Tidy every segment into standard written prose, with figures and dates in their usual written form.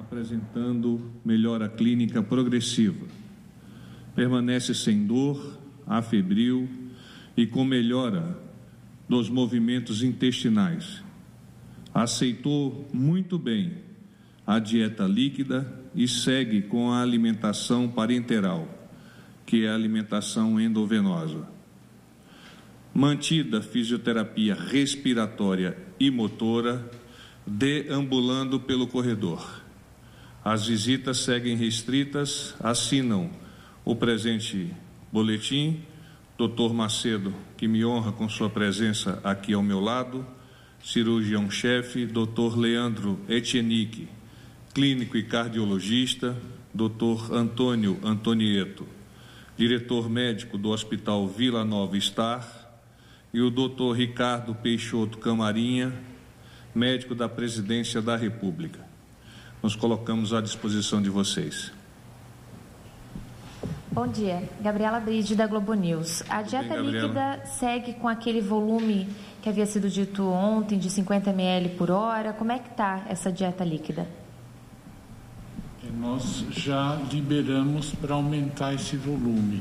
apresentando melhora clínica progressiva. Permanece sem dor, afebril e com melhora dos movimentos intestinais. Aceitou muito bem a dieta líquida e segue com a alimentação parenteral, que é a alimentação endovenosa. Mantida a fisioterapia respiratória e motora, deambulando pelo corredor. As visitas seguem restritas, assinam o presente boletim, Dr. Macedo, que me honra com sua presença aqui ao meu lado, cirurgião-chefe, Dr. Leandro Etienique, clínico e cardiologista, Dr. Antônio Antonieto, diretor médico do Hospital Vila Nova Star, e o Dr. Ricardo Peixoto Camarinha, médico da Presidência da República. Nos colocamos à disposição de vocês. Bom dia, Gabriela Bride, da Globo News. A dieta líquida segue com aquele volume que havia sido dito ontem, de 50 ml por hora. Como é que está essa dieta líquida? Nós já liberamos para aumentar esse volume.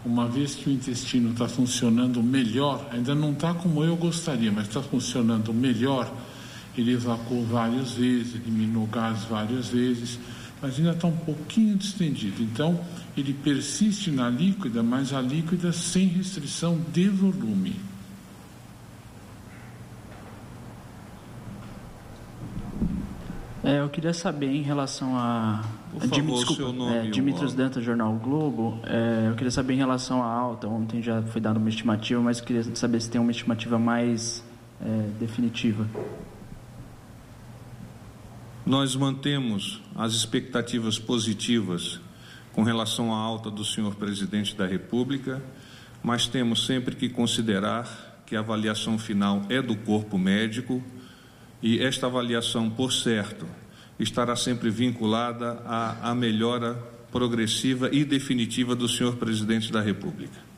Uma vez que o intestino está funcionando melhor, ainda não está como eu gostaria, mas está funcionando melhor, ele evacuou várias vezes, eliminou gás várias vezes, mas ainda está um pouquinho distendido. Então, ele persiste na líquida, mas a líquida sem restrição de volume. Eu queria saber em relação a... Por favor, seu nome. Dimitrios Dantas, Jornal Globo. Eu queria saber em relação à alta. Ontem já foi dada uma estimativa, mas queria saber se tem uma estimativa mais definitiva. Nós mantemos as expectativas positivas com relação à alta do senhor presidente da República, mas temos sempre que considerar que a avaliação final é do corpo médico e esta avaliação, por certo, estará sempre vinculada à melhora progressiva e definitiva do senhor presidente da República.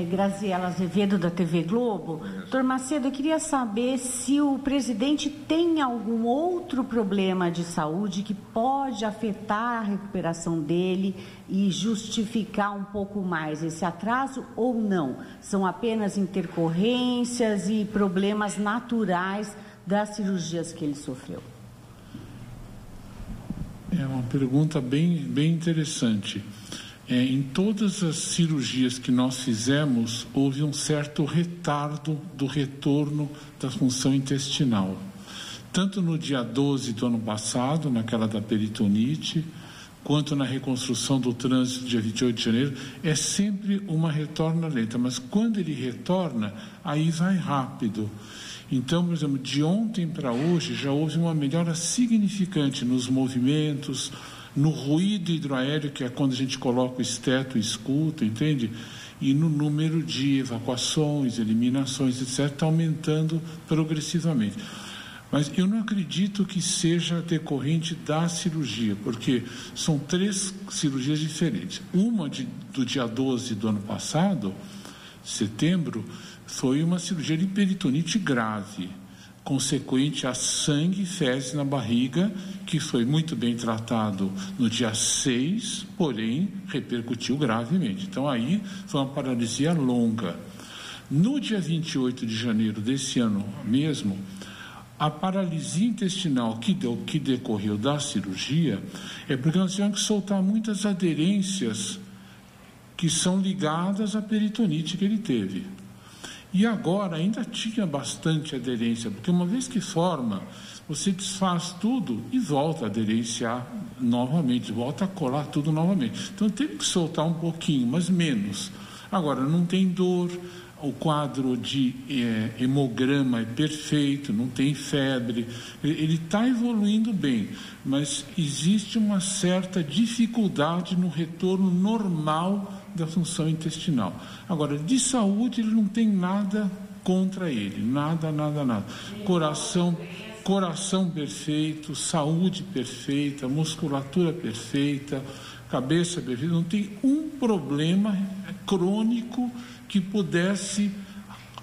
Graziela Azevedo, da TV Globo. Doutor Macedo, eu queria saber se o presidente tem algum outro problema de saúde que pode afetar a recuperação dele e justificar um pouco mais esse atraso ou não? São apenas intercorrências e problemas naturais das cirurgias que ele sofreu? É uma pergunta bem interessante. Em todas as cirurgias que nós fizemos, houve um certo retardo do retorno da função intestinal. Tanto no dia 12 do ano passado, naquela da peritonite, quanto na reconstrução do trânsito, dia 28 de janeiro, é sempre uma retorna lenta, mas quando ele retorna, aí vai rápido. Então, por exemplo, de ontem para hoje já houve uma melhora significante nos movimentos, no ruído hidroaéreo, que é quando a gente coloca o esteto e escuta, entende? E no número de evacuações, eliminações, etc., está aumentando progressivamente. Mas eu não acredito que seja decorrente da cirurgia, porque são 3 cirurgias diferentes. Uma do dia 12 do ano passado, setembro, foi uma cirurgia de peritonite grave, consequente a sangue e fezes na barriga, que foi muito bem tratado no dia 6, porém repercutiu gravemente. Então aí foi uma paralisia longa. No dia 28 de janeiro desse ano mesmo, a paralisia intestinal que decorreu da cirurgia é porque nós tivemos que soltar muitas aderências que são ligadas à peritonite que ele teve. E agora ainda tinha bastante aderência, porque uma vez que forma, você desfaz tudo e volta a aderenciar novamente, volta a colar tudo novamente. Então teve que soltar um pouquinho, mas menos. Agora, não tem dor, o quadro de hemograma é perfeito, não tem febre, ele está evoluindo bem, mas existe uma certa dificuldade no retorno normal da função intestinal. Agora, de saúde, ele não tem nada contra ele, nada. Coração perfeito, saúde perfeita, musculatura perfeita, cabeça perfeita, não tem um problema crônico que pudesse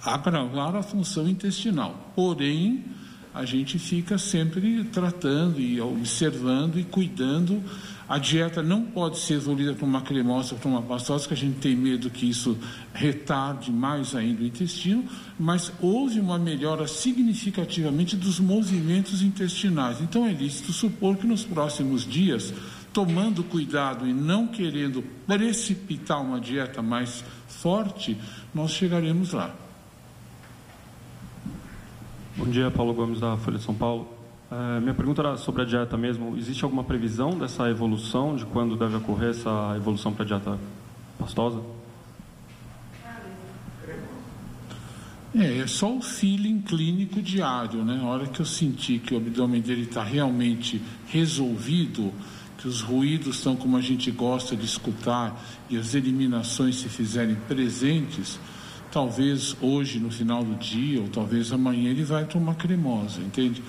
agravar a função intestinal. Porém, a gente fica sempre tratando e observando e cuidando. A dieta não pode ser evoluída para uma cremosa, para uma pastosa, que a gente tem medo que isso retarde mais ainda o intestino, mas houve uma melhora significativamente dos movimentos intestinais. Então é lícito supor que nos próximos dias, tomando cuidado e não querendo precipitar uma dieta mais forte, nós chegaremos lá. Bom dia, Paulo Gomes, da Folha de São Paulo. Minha pergunta era sobre a dieta mesmo. Existe alguma previsão dessa evolução, de quando deve ocorrer essa evolução para a dieta pastosa? É só o feeling clínico diário, né? Na hora que eu sentir que o abdômen dele está realmente resolvido, que os ruídos estão como a gente gosta de escutar e as eliminações se fizerem presentes, talvez hoje no final do dia ou talvez amanhã ele vai para uma cremosa, entende?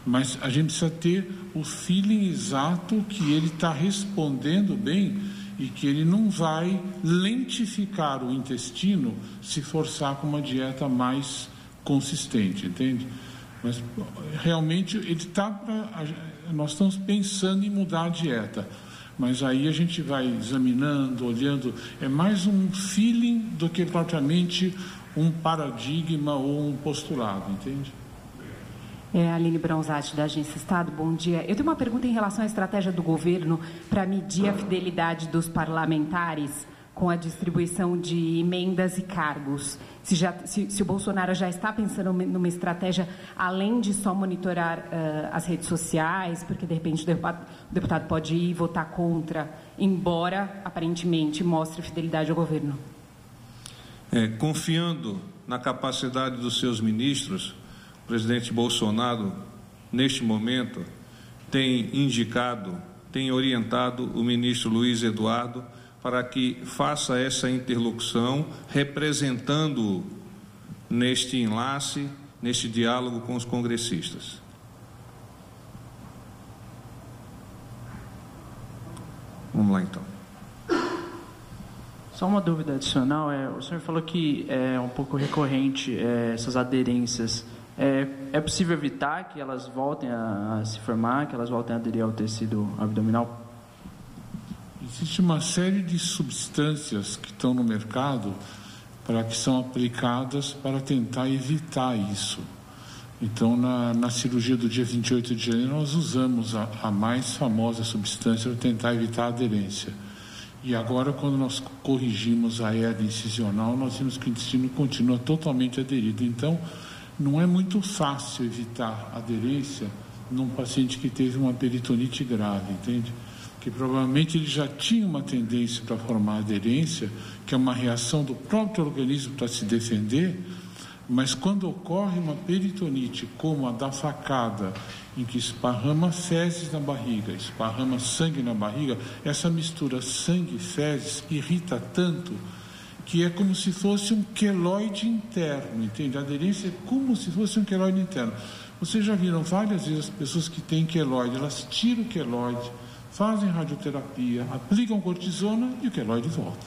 Mas a gente precisa ter o feeling exato que ele está respondendo bem e que ele não vai lentificar o intestino se forçar com uma dieta mais consistente, entende? Mas realmente ele nós estamos pensando em mudar a dieta, mas aí a gente vai examinando, olhando, é mais um feeling do que propriamente um paradigma ou um postulado, entende? Aline Bronzatti, da Agência Estado, bom dia. Eu tenho uma pergunta em relação à estratégia do governo para medir a fidelidade dos parlamentares com a distribuição de emendas e cargos. Se o Bolsonaro já está pensando numa estratégia, além de só monitorar as redes sociais, porque de repente o deputado pode ir votar contra, embora aparentemente mostre fidelidade ao governo. Confiando na capacidade dos seus ministros, o presidente Bolsonaro, neste momento, tem orientado o ministro Luiz Eduardo para que faça essa interlocução, representando-o neste enlace, neste diálogo com os congressistas. Vamos lá, então. Só uma dúvida adicional. O senhor falou que é um pouco recorrente essas aderências. É possível evitar que elas voltem a se formar, que elas voltem a aderir ao tecido abdominal? Existe uma série de substâncias que estão no mercado que são aplicadas para tentar evitar isso. Então, na cirurgia do dia 28 de janeiro, nós usamos a mais famosa substância para tentar evitar a aderência. E agora, quando nós corrigimos a hernia incisional, nós vimos que o intestino continua totalmente aderido. Então, não é muito fácil evitar aderência num paciente que teve uma peritonite grave, entende? Que provavelmente ele já tinha uma tendência para formar aderência, que é uma reação do próprio organismo para se defender, mas quando ocorre uma peritonite como a da facada, em que esparrama fezes na barriga, esparrama sangue na barriga, essa mistura sangue e fezes irrita tanto que é como se fosse um queloide interno, entende? A aderência é como se fosse um queloide interno. Vocês já viram várias vezes as pessoas que têm queloide, elas tiram o queloide, fazem radioterapia, aplicam cortisona e o queloide volta.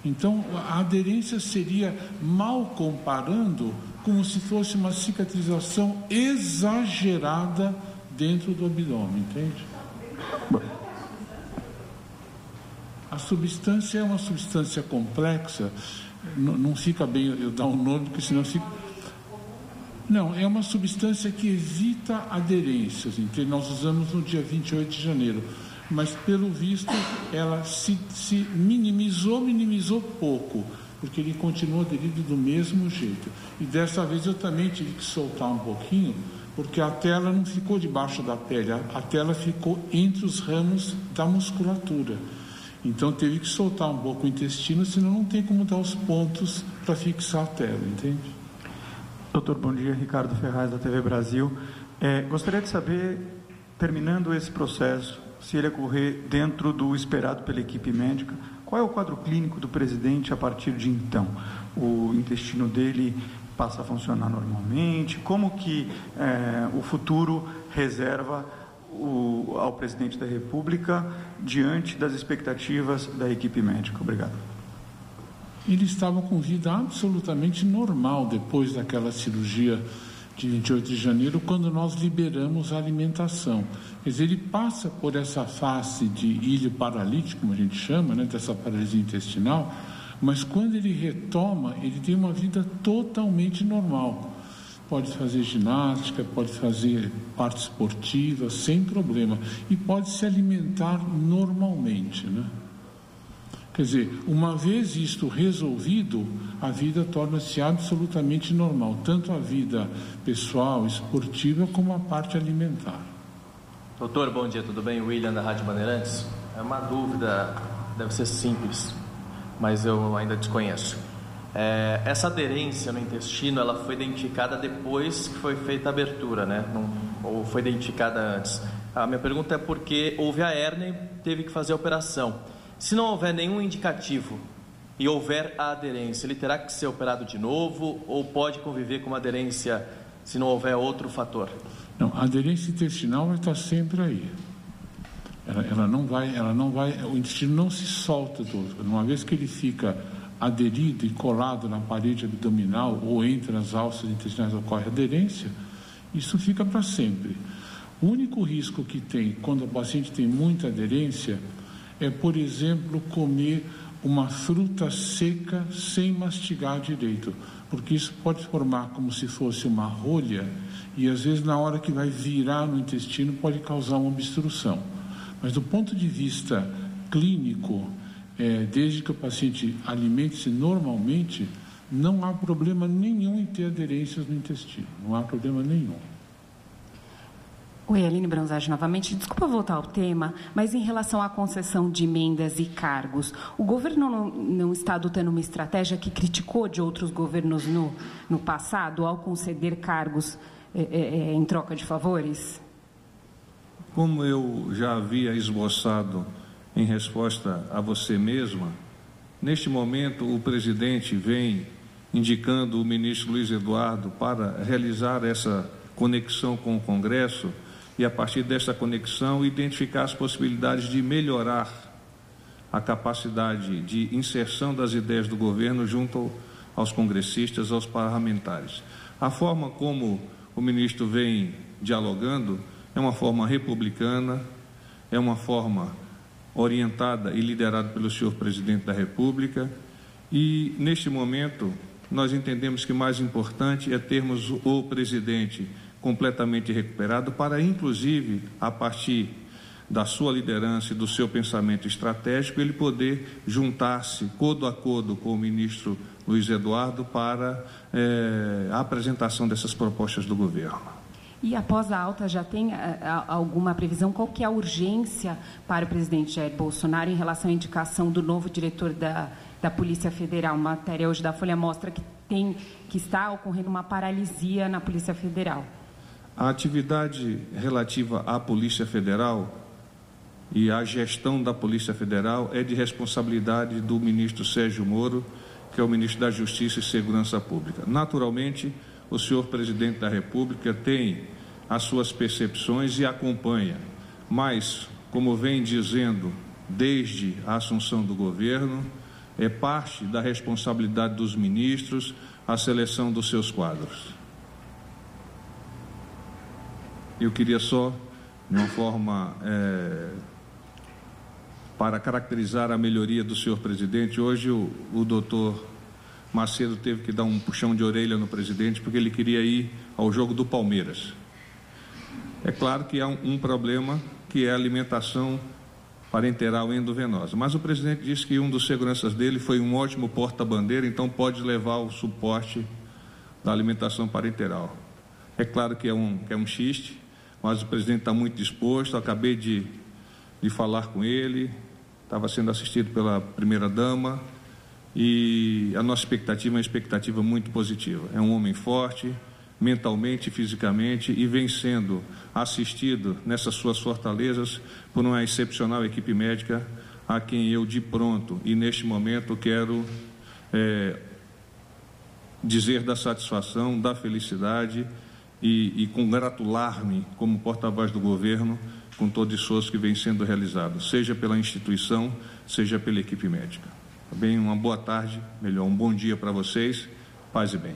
Então, a aderência seria, mal comparando, como se fosse uma cicatrização exagerada dentro do abdômen, entende? A substância é uma substância complexa, não fica bem eu dar um nome, porque senão fica... Não, é uma substância que evita aderências, entende? Nós usamos no dia 28 de janeiro, mas pelo visto ela se minimizou pouco, porque ele continua aderido do mesmo jeito. E dessa vez eu também tive que soltar um pouquinho, porque a tela não ficou debaixo da pele, a tela ficou entre os ramos da musculatura. Então teve que soltar um pouco o intestino, senão não tem como dar os pontos para fixar a tela, entende? Doutor, bom dia. Ricardo Ferraz, da TV Brasil. Gostaria de saber, terminando esse processo, se ele ocorrer dentro do esperado pela equipe médica, qual é o quadro clínico do presidente a partir de então? O intestino dele passa a funcionar normalmente? Como que o futuro reserva ao presidente da República diante das expectativas da equipe médica? Obrigado. Ele estava com vida absolutamente normal depois daquela cirurgia de 28 de janeiro, quando nós liberamos a alimentação. Quer dizer, ele passa por essa fase de ilho paralítico, como a gente chama, né, dessa paralisia intestinal, mas quando ele retoma, ele tem uma vida totalmente normal. Pode fazer ginástica, pode fazer parte esportiva, sem problema. E pode se alimentar normalmente, né? Quer dizer, uma vez isto resolvido, a vida torna-se absolutamente normal, tanto a vida pessoal, esportiva, como a parte alimentar. Doutor, bom dia, tudo bem? William, da Rádio Bandeirantes. É uma dúvida, deve ser simples, mas eu ainda desconheço. Essa aderência no intestino, ela foi identificada depois que foi feita a abertura, né? Ou foi identificada antes? A minha pergunta é porque houve a hérnia e teve que fazer a operação. Se não houver nenhum indicativo e houver a aderência, ele terá que ser operado de novo ou pode conviver com uma aderência se não houver outro fator? Não, a aderência intestinal vai estar sempre aí. Ela não vai, o intestino não se solta todo. Uma vez que ele fica aderido e colado na parede abdominal ou entre as alças intestinais ocorre aderência, isso fica para sempre. O único risco que tem quando o paciente tem muita aderência é, por exemplo, comer uma fruta seca sem mastigar direito, porque isso pode formar como se fosse uma rolha e às vezes na hora que vai virar no intestino pode causar uma obstrução. Mas do ponto de vista clínico, desde que o paciente alimente-se normalmente, não há problema nenhum em ter aderências no intestino, não há problema nenhum. Oi, Aline Bronzatti novamente. Desculpa voltar ao tema, mas em relação à concessão de emendas e cargos, o governo não está adotando uma estratégia que criticou de outros governos no passado ao conceder cargos em troca de favores? Como eu já havia esboçado em resposta a você mesma, neste momento o presidente vem indicando o ministro Luiz Eduardo para realizar essa conexão com o Congresso e, a partir dessa conexão, identificar as possibilidades de melhorar a capacidade de inserção das ideias do governo junto aos congressistas, aos parlamentares. A forma como o ministro vem dialogando é uma forma republicana, é uma forma orientada e liderada pelo senhor presidente da República e, neste momento, nós entendemos que mais importante é termos o presidente completamente recuperado para, inclusive, a partir da sua liderança e do seu pensamento estratégico, ele poder juntar-se codo a codo com o ministro Luiz Eduardo para a apresentação dessas propostas do governo. E após a alta, já tem alguma previsão? Qual que é a urgência para o presidente Jair Bolsonaro em relação à indicação do novo diretor da Polícia Federal? Uma matéria hoje da Folha mostra que está ocorrendo uma paralisia na Polícia Federal. A atividade relativa à Polícia Federal e à gestão da Polícia Federal é de responsabilidade do ministro Sérgio Moro, que é o ministro da Justiça e Segurança Pública. Naturalmente, o senhor presidente da República tem as suas percepções e acompanha, mas, como vem dizendo desde a assunção do governo, é parte da responsabilidade dos ministros a seleção dos seus quadros. Eu queria só, de uma forma, para caracterizar a melhoria do senhor presidente, hoje o doutor Macedo teve que dar um puxão de orelha no presidente porque ele queria ir ao jogo do Palmeiras. É claro que há um problema que é a alimentação parenteral endovenosa, mas o presidente disse que um dos seguranças dele foi um ótimo porta-bandeira, então pode levar o suporte da alimentação parenteral. É claro que é um xiste, mas o presidente está muito disposto. Acabei de falar com ele, estava sendo assistido pela primeira-dama e a nossa expectativa é uma expectativa muito positiva. É um homem forte, mentalmente e fisicamente, e vem sendo assistido nessas suas fortalezas por uma excepcional equipe médica a quem eu de pronto e neste momento quero dizer da satisfação, da felicidade e congratular-me como porta-voz do governo com todo o esforço que vem sendo realizado, seja pela instituição, seja pela equipe médica. Bem, uma boa tarde, melhor, um bom dia para vocês, paz e bem.